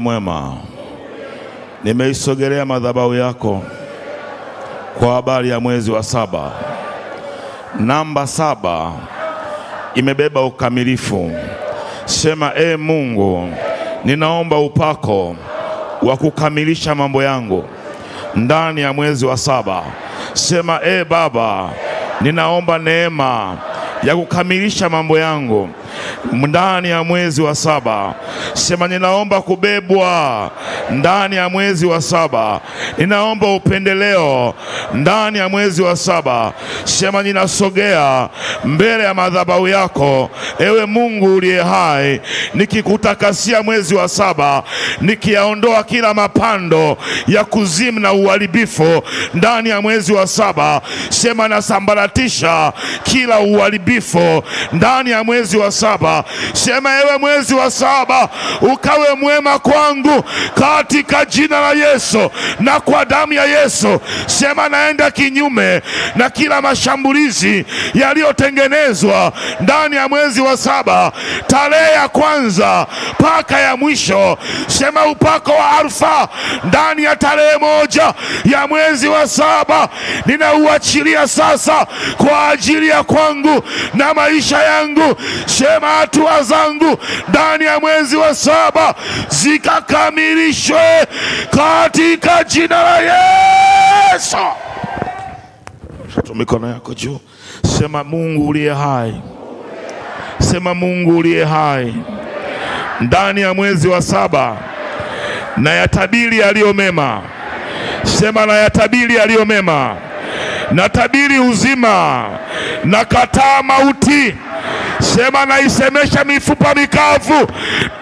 Mwema, nimeisogelea madhabahu yako kwa habari ya mwezi wa 7. Namba 7 imebeba ukamilifu. Sema, Mungu, ninaomba upako wa kukamilisha mambo yangu ndani ya mwezi wa 7. Sema, Baba, ninaomba neema ya kukamilisha mambo yangu ndani ya mwezi wa 7. Sema, ninaomba kubebwa ndani ya mwezi wa 7. Ninaomba upendeleo ndani ya mwezi wa 7. Sema, ninasogea mbele ya madhabahu yako, ewe Mungu uliye hai, nikikutakasia mwezi wa 7, nikiyaondoa kila mapando ya kuzimu na uharibifu ndani ya mwezi wa 7. Sema, nasambaratisha kila uharibifu ndani ya mwezi wa 7. Sema, ewe mwezi wa 7, ukawe mwema kwangu katika jina la Yesu na kwa damu ya Yesu. Sema, naenda kinyume na kila mashambulizi yaliyotengenezwa ndani ya mwezi wa 7, tarehe ya kwanza mpaka ya mwisho. Sema, upako wa Alfa ndani ya tarehe 1 ya mwezi wa 7 ninauachilia sasa kwa ajili ya kwangu na maisha yangu. Sema, hatua zangu ndani ya mwezi wa 7 zikakamilishwe katika jina la Yesu. Shika mikono yako juu. Sema, Mungu uliye hai. Sema, Mungu uliye hai, ndani ya mwezi wa 7 na yatabiri yaliyo mema. Sema, na yatabiri yaliyo mema, na tabiri uzima, na kataa mauti. Sema, naisemesha mifupa mikavu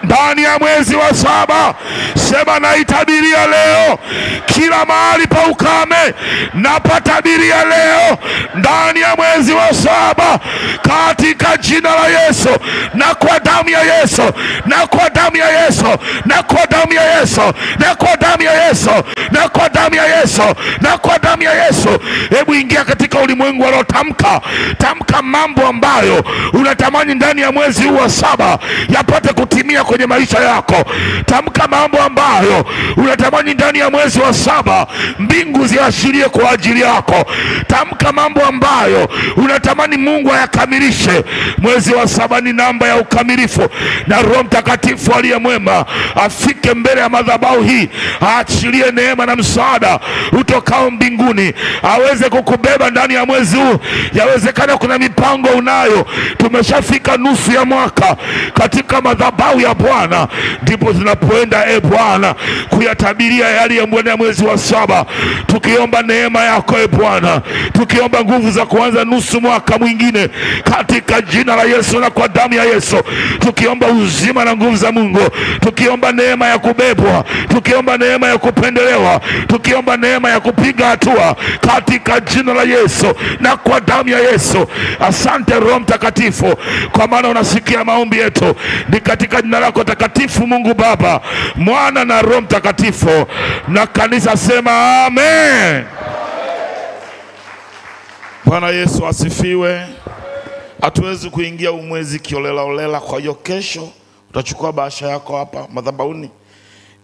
ndani ya mwezi wa 7. Sema, naitabiria leo kila mahali pa ukame, na patabiria leo ndani ya mwezi wa 7 katika jina la Yesu na kwa damu ya Yesu na kwa damu ya Yesu na kwa damu ya Yesu na kwa damu ya Yesu na kwa damu ya Yesu na kwa damu ya Yesu. Hebu ingia katika ulimwengu wa tamka. Tamka mambo ambayo unatamani ndani ya mwezi huu wa 7 yapate kutimia kwenye maisha yako. Tamka mambo ambayo unatamani ndani ya mwezi wa 7 mbingu ziashirie kwa ajili yako. Tamka mambo ambayo unatamani Mungu ayakamilishe. Mwezi wa 7 ni namba ya ukamilifu, na Roho Mtakatifu aliye mwema afike mbele ya madhabahu hii, aachilie neema na msaada utokao mbinguni, aweze kukubeba ndani ya mwezi huu. Yawezekana kuna mipango unayo, tumeshafika nusu ya mwaka katika madhabahu ya Bwana, ndipo tunapoenda Bwana kuyatabiria yale ya mwezi wa 7, tukiomba neema yako Bwana, tukiomba nguvu za kuanza nusu mwaka mwingine katika jina la Yesu na kwa damu ya Yesu, tukiomba uzima na nguvu za Mungu, tukiomba neema ya kubebwa, tukiomba neema ya kupendelewa, tukiomba neema ya kupiga hatua katika jina la Yesu na kwa damu ya Yesu. Asante Roho Mtakatifu, kwa maana unasikia maombi yetu. Ni katika jina lako takatifu Mungu Baba, Mwana na Roho Mtakatifu, na kanisa sema amen. Bwana Yesu asifiwe. Hatuwezi kuingia umwezi kiolela olela. Kwa hiyo kesho utachukua bahasha yako hapa madhabahuni,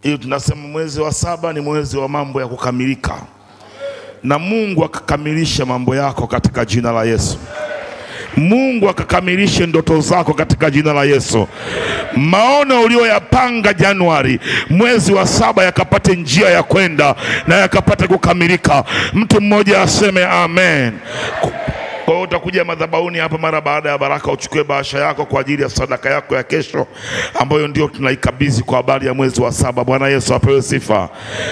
ili tunasema mwezi wa 7 ni mwezi wa mambo ya kukamilika, na Mungu akakamilisha mambo yako katika jina la Yesu. Mungu akakamilishe ndoto zako katika jina la Yesu. Maono uliyoyapanga Januari, mwezi wa 7 yakapate njia ya kwenda na yakapate kukamilika. Mtu mmoja aseme amen. Kwa hiyo utakuja madhabahuni hapa mara baada ya baraka, uchukue bahasha yako kwa ajili ya sadaka yako ya kesho, ambayo ndio tunaikabidhi kwa habari ya mwezi wa 7. Bwana Yesu apewe sifa.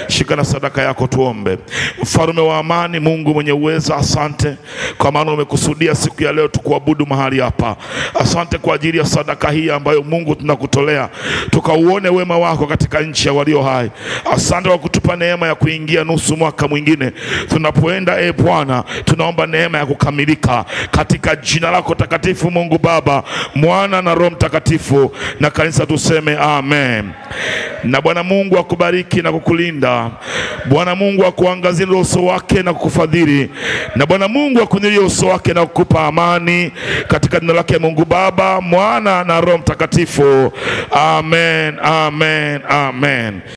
Shika na sadaka yako tuombe. Mfalme wa amani, Mungu mwenye uwezo, asante kwa maana umekusudia siku ya leo tukuabudu mahali hapa. Asante kwa ajili ya sadaka hii ambayo Mungu tunakutolea, tukauone wema wako katika nchi ya walio hai. Asante kwa kutupa umetupa neema ya kuingia nusu mwaka mwingine. Tunapoenda Bwana, tunaomba neema ya kukamilika katika jina lako takatifu, Mungu Baba, Mwana na Roho Mtakatifu, na kanisa tuseme amen. Na Bwana Mungu akubariki na kukulinda. Bwana Mungu akuangazie uso wake na kukufadhili. Na Bwana Mungu akuinulie uso wake na kukupa amani, katika jina lake Mungu Baba, Mwana na Roho Mtakatifu. Amen, amen, amen.